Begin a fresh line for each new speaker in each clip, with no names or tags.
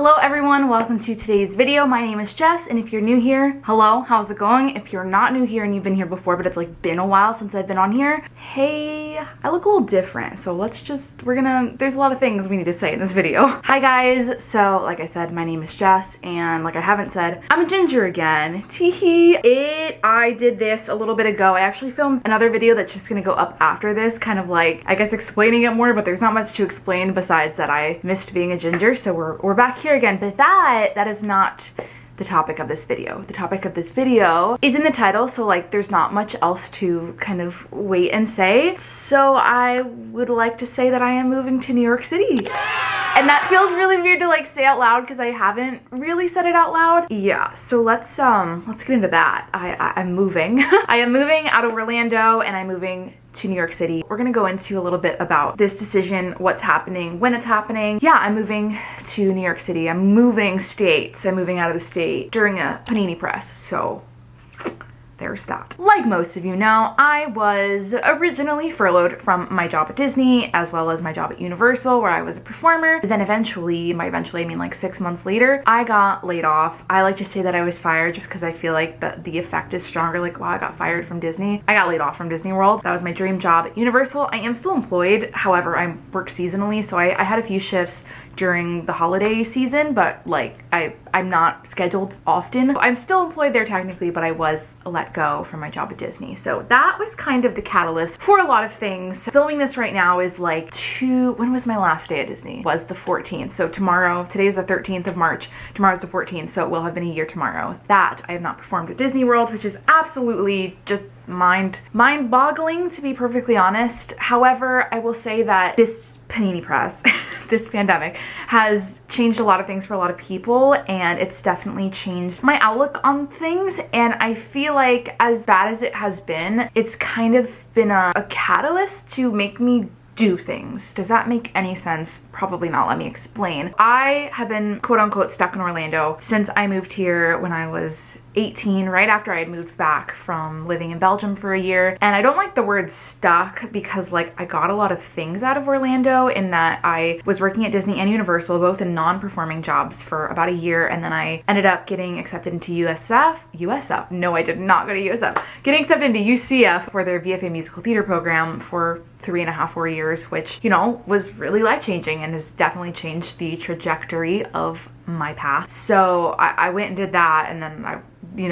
Hello everyone, welcome to today's video. My name is Jess, and if you're new here, hello, how's it going? If you're not new here and you've been here before, but it's like been a while since I've been on here, hey, I look a little different, so there's a lot of things we need to say in this video. Hi guys, so like I said, my name is Jess, and like I haven't said, I'm a ginger again. Teehee. I did this a little bit ago. I actually filmed another video that's just gonna go up after this, kind of like, I guess explaining it more, but there's not much to explain besides that I missed being a ginger, so we're back here again. But that is not the topic of this video. The topic of this video is in the title, so like there's not much else to kind of wait and say. So I would like to say that I am moving to New York City. And that feels really weird to like say out loud because I haven't really said it out loud. Yeah, so let's get into that. I'm moving. I am moving out of Orlando and I'm moving to New York City. We're gonna go into a little bit about this decision, what's happening, when it's happening. Yeah, I'm moving to New York City. I'm moving states. I'm moving out of the state during a panini press, so there's that. Like most of you know, I was originally furloughed from my job at Disney as well as my job at Universal where I was a performer. Then eventually, by eventually I mean like 6 months later, I got laid off. I like to say that I was fired just because I feel like the effect is stronger. Like, wow, I got fired from Disney. I got laid off from Disney World. That was my dream job at Universal. I am still employed. However, I work seasonally, so I had a few shifts during the holiday season, but like I'm not scheduled often. I'm still employed there technically, but I was let go from my job at Disney. So that was kind of the catalyst for a lot of things. Filming this right now is like when was my last day at Disney? It was the 14th. So tomorrow, today is the 13th of March. Tomorrow's the 14th, so it will have been a year tomorrow that I have not performed at Disney World, which is absolutely just mind-boggling, to be perfectly honest. However, I will say that this panini press, this pandemic, has changed a lot of things for a lot of people, and it's definitely changed my outlook on things. And I feel like, as bad as it has been, it's kind of been a catalyst to make me do things. Does that make any sense? Probably not. Let me explain. I have been quote-unquote stuck in Orlando since I moved here when I was 18, right after I had moved back from living in Belgium for a year. And I don't like the word stuck because like I got a lot of things out of Orlando in that I was working at Disney and Universal, both in non-performing jobs, for about a year, and then I ended up getting accepted into USF. No, I did not go to USF. Getting accepted into UCF for their VFA musical theater program for 3.5-4 years, which, you know, was really life-changing and has definitely changed the trajectory of my path. So I went and did that, and then I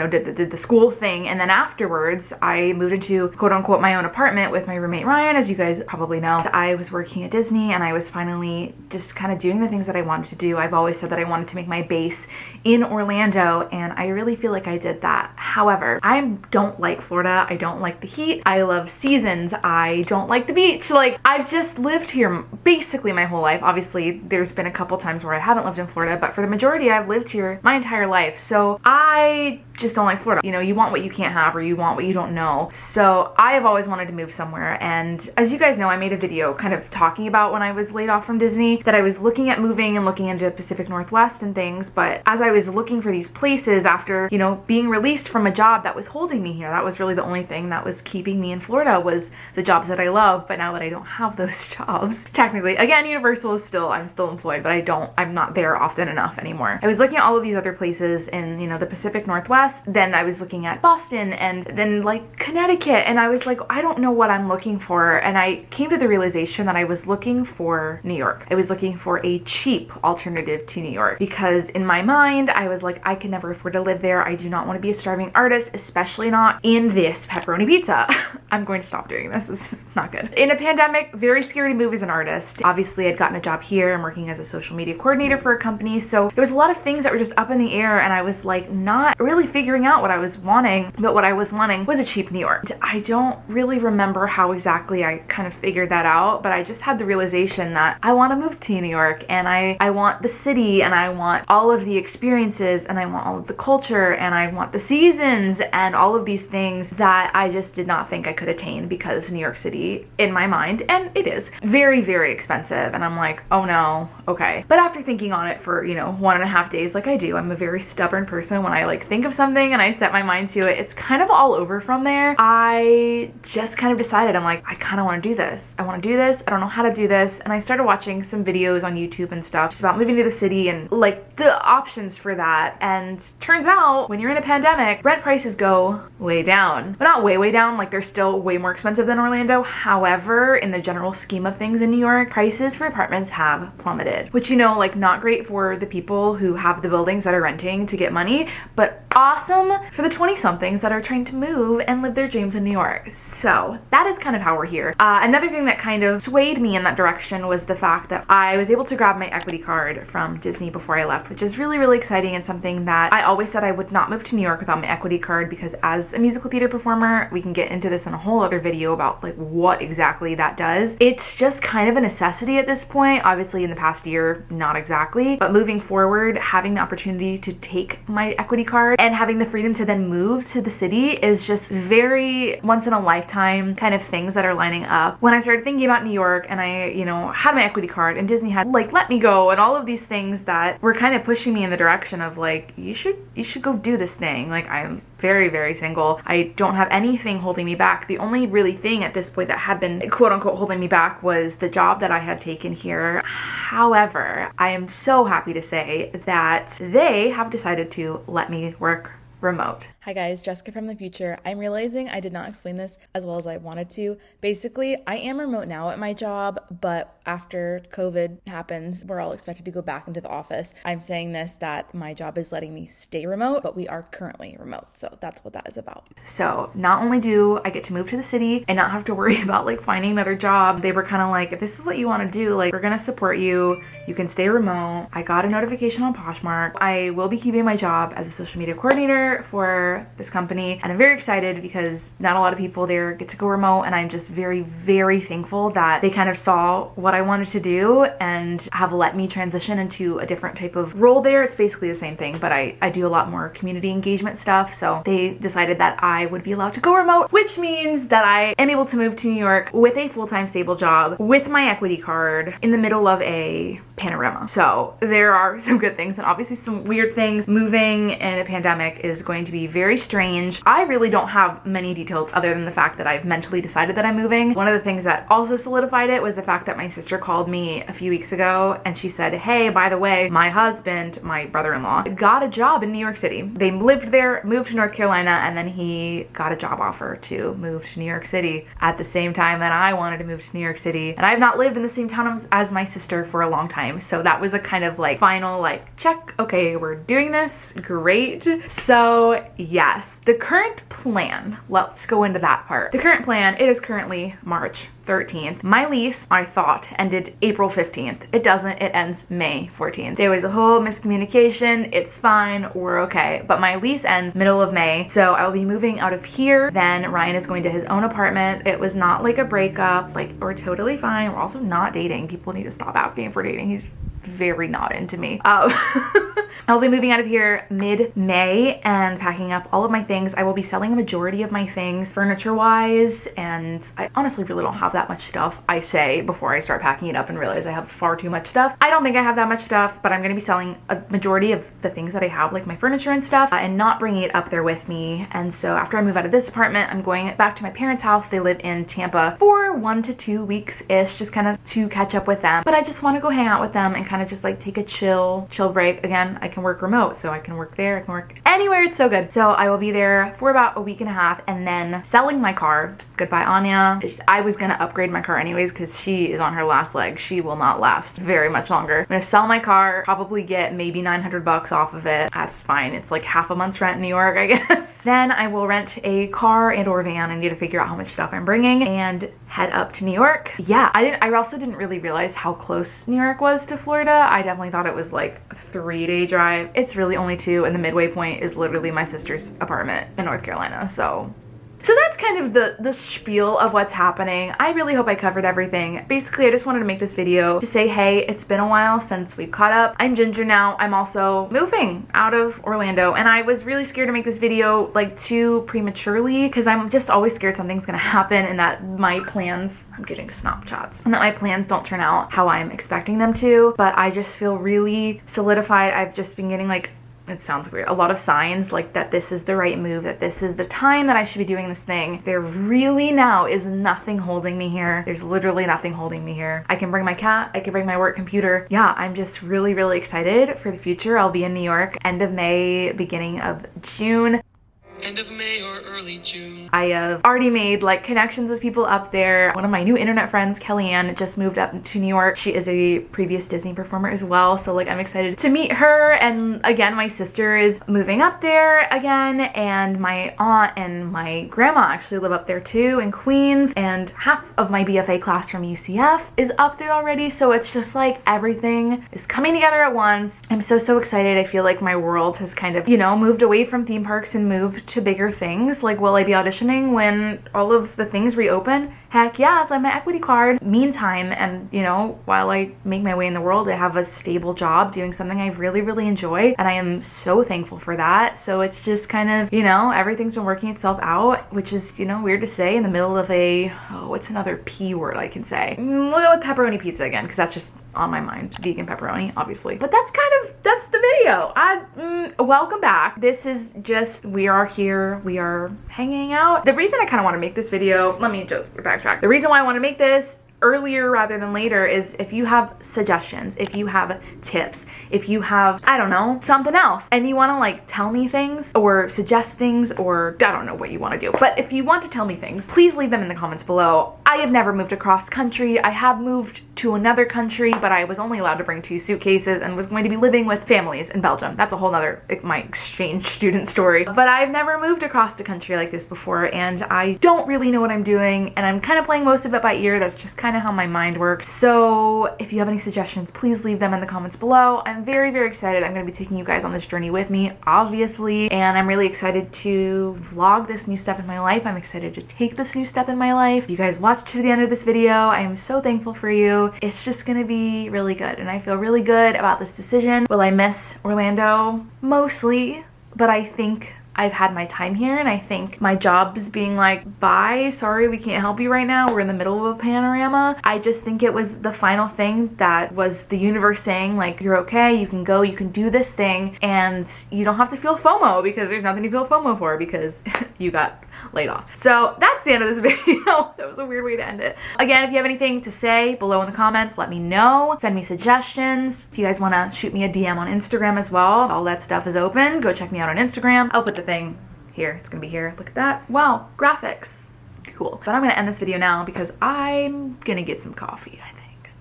did the school thing, and then afterwards I moved into quote-unquote my own apartment with my roommate Ryan. As you guys probably know, I was working at Disney and I was finally just kind of doing the things that I wanted to do. I've always said that I wanted to make my base in Orlando, and I really feel like I did that. However, I don't like Florida. I don't like the heat. I love seasons. I don't like the beach. Like, I've just lived here basically my whole life. Obviously, there's been a couple times where I haven't lived in Florida, but for the majority, I've lived here my entire life. So I just don't like Florida. You know, you want what you can't have, or you want what you don't know. So I have always wanted to move somewhere, and as you guys know, I made a video kind of talking about when I was laid off from Disney that I was looking at moving and looking into Pacific Northwest and things. But as I was looking for these places after, you know, being released from a job that was holding me here, that was really the only thing that was keeping me in Florida, was the jobs that I love. But now that I don't have those jobs, technically, again, Universal is I'm still employed, but I'm not there often enough anymore. I was looking at all of these other places in, you know, the Pacific Northwest. Then I was looking at Boston and then like Connecticut, and I was like, I don't know what I'm looking for. And I came to the realization that I was looking for New York. I was looking for a cheap alternative to New York, because in my mind I was like, I can never afford to live there. I do not want to be a starving artist, especially not in this pepperoni pizza. I'm going to stop doing this. This is not good. In a pandemic, very scary to move as an artist. Obviously, I'd gotten a job here. I'm working as a social media coordinator for a company, so there was a lot of things that were just up in the air, and I was like not really figuring out what I was wanting. But what I was wanting was a cheap New York. I don't really remember how exactly I kind of figured that out, but I just had the realization that I want to move to New York, and I want the city, and I want all of the experiences, and I want all of the culture, and I want the seasons, and all of these things that I just did not think I could attain, because New York City, in my mind, and it is, very, very expensive. And I'm like, oh no, okay. But after thinking on it for, you know, 1.5 days, like I do, I'm a very stubborn person. When I like think of something and I set my mind to it, it's kind of all over from there. I just kind of decided, I'm like, I kind of want to do this. I want to do this. I don't know how to do this. And I started watching some videos on YouTube and stuff just about moving to the city and like the options for that. And turns out when you're in a pandemic, rent prices go way down. But not way, way down. Like they're still way more expensive than Orlando. However, in the general scheme of things in New York, prices for apartments have plummeted, which, you know, like not great for the people who have the buildings that are renting to get money, but awesome for the 20-somethings that are trying to move and live their dreams in New York. So that is kind of how we're here. Another thing that kind of swayed me in that direction was the fact that I was able to grab my equity card from Disney before I left, which is really, really exciting, and something that I always said I would not move to New York without my equity card, because as a musical theater performer, we can get into this in a whole other video about like what exactly that does. It's just kind of a necessity at this point. Obviously in the past year, not exactly, but moving forward, having the opportunity to take my equity card and having the freedom to then move to the city is just very once in a lifetime kind of things that are lining up. When I started thinking about New York and I, you know, had my equity card and Disney had like let me go and all of these things that were kind of pushing me in the direction of like, you should go do this thing. Like I'm very, very single. I don't have anything holding me back. The only really thing at this point that had been quote unquote holding me back was the job that I had taken here. However, I am so happy to say that they have decided to let me work remote. Hi guys, Jessica from the future. I'm realizing I did not explain this as well as I wanted to. Basically, I am remote now at my job, but after COVID happens, we're all expected to go back into the office. I'm saying this that my job is letting me stay remote, but we are currently remote. So that's what that is about. So not only do I get to move to the city and not have to worry about like finding another job, they were kind of like, if this is what you want to do, like we're gonna support you. You can stay remote. I got a notification on Poshmark. I will be keeping my job as a social media coordinator for this company, and I'm very excited because not a lot of people there get to go remote, and I'm just very, very thankful that they kind of saw what I wanted to do and have let me transition into a different type of role there. It's basically the same thing, but I do a lot more community engagement stuff, so they decided that I would be allowed to go remote, which means that I am able to move to New York with a full-time stable job with my equity card in the middle of a panorama. So there are some good things and obviously some weird things. Moving in a pandemic is going to be very strange. I really don't have many details other than the fact that I've mentally decided that I'm moving. One of the things that also solidified it was the fact that my sister called me a few weeks ago and she said, hey, by the way, my husband, my brother-in-law, got a job in New York City. They lived there, moved to North Carolina, and then he got a job offer to move to New York City at the same time that I wanted to move to New York City. And I've not lived in the same town as my sister for a long time. So that was a kind of like final like check. Okay, we're doing this. Great. So yes, the current plan, let's go into that part. The current plan, it is currently March 13th. My lease, I thought, ended April 15th. It doesn't, it ends May 14th. There was a whole miscommunication. It's fine, we're okay. But my lease ends middle of May, so I'll be moving out of here. Then Ryan is going to his own apartment. It was not like a breakup, like we're totally fine. We're also not dating. People need to stop asking if we're dating. He's very not into me. I'll be moving out of here mid-May and packing up all of my things. I will be selling a majority of my things furniture-wise, and I honestly really don't have that much stuff, I say, before I start packing it up and realize I have far too much stuff. I don't think I have that much stuff, but I'm going to be selling a majority of the things that I have, like my furniture and stuff, and not bringing it up there with me. And so after I move out of this apartment, I'm going back to my parents' house. They live in Tampa for 1 to 2 weeks-ish, just kind of to catch up with them. But I just want to go hang out with them and kind of just like take a chill break. Again, I can work remote, so I can work there, I can work anywhere. It's so good. So I will be there for about a week and a half and then selling my car. Goodbye, Anya. I was gonna upgrade my car anyways because she is on her last leg. She will not last very much longer. I'm gonna sell my car, probably get maybe 900 bucks off of it. That's fine. It's like half a month's rent in New York, I guess. Then I will rent a car and or van. I need to figure out how much stuff I'm bringing and head up to New York. Yeah, I also didn't really realize how close New York was to Florida. I definitely thought it was like a 3-day drive. It's really only 2, and the midway point is literally my sister's apartment in North Carolina. So So that's kind of the spiel of what's happening. I really hope I covered everything. Basically, I just wanted to make this video to say, hey, it's been a while since we've caught up. I'm Ginger now. I'm also moving out of Orlando, and I was really scared to make this video like too prematurely because I'm just always scared something's gonna happen and that my plans, I'm getting Snapchats, and that my plans don't turn out how I'm expecting them to. But I just feel really solidified. I've just been getting, like, it sounds weird, a lot of signs like that this is the right move, that this is the time that I should be doing this thing. There really now is nothing holding me here. There's literally nothing holding me here. I can bring my cat, I can bring my work computer. Yeah, I'm just really, really excited for the future. I'll be in New York end of May, beginning of June. End of May or early June. I have already made like connections with people up there. One of my new internet friends, Kellyanne, just moved up to New York. She is a previous Disney performer as well, so like I'm excited to meet her. And again, my sister is moving up there again, and my aunt and my grandma actually live up there too in Queens, and half of my BFA class from UCF is up there already. So it's just like everything is coming together at once. I'm so excited. I feel like my world has kind of, you know, moved away from theme parks and moved to bigger things. Like, will I be auditioning when all of the things reopen? Heck yeah, it's on my equity card. Meantime, and you know, while I make my way in the world, I have a stable job doing something I really, really enjoy, and I am so thankful for that. So it's just kind of, you know, everything's been working itself out, which is, you know, weird to say in the middle of a, oh, what's another P word I can say? We'll go with pepperoni pizza again, because that's just on my mind. Vegan pepperoni, obviously. But that's the video. Welcome back. This is just, we are here, we are hanging out. The reason I kind of want to make this video, let me just backtrack. The reason why I want to make this earlier rather than later is if you have suggestions, if you have tips, if you have, I don't know, something else, and you want to like tell me things or suggest things, or I don't know what you want to do, but if you want to tell me things, please leave them in the comments below. I have never moved across country. I have moved to another country, but I was only allowed to bring 2 suitcases and was going to be living with families in Belgium. That's a whole nother, my exchange student story. But I've never moved across the country like this before, and I don't really know what I'm doing, and I'm kind of playing most of it by ear. That's just kind of how my mind works. So if you have any suggestions, please leave them in the comments below. I'm very, very excited. I'm going to be taking you guys on this journey with me, obviously, and I'm really excited to vlog this new step in my life. I'm excited to take this new step in my life. If you guys watch to the end of this video, I am so thankful for you. It's just gonna be really good, and I feel really good about this decision. Will I miss Orlando? Mostly, but I think I've had my time here, and I think my job is being like, bye, sorry, we can't help you right now, we're in the middle of a panorama. I just think it was the final thing that was the universe saying like, you're okay, you can go, you can do this thing, and you don't have to feel FOMO, because there's nothing to feel FOMO for, because you got laid off. So that's the end of this video. That was a weird way to end it. Again, if you have anything to say below in the comments, let me know. Send me suggestions. If you guys want to shoot me a DM on Instagram as well, all that stuff is open. Go check me out on Instagram. I'll put the thing here. It's gonna be here. Look at that. Wow, graphics. Cool. But I'm gonna end this video now because I'm gonna get some coffee,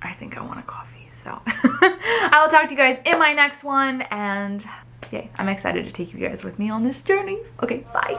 I think I want a coffee. So I will talk to you guys in my next one, and yay, I'm excited to take you guys with me on this journey. Okay, bye.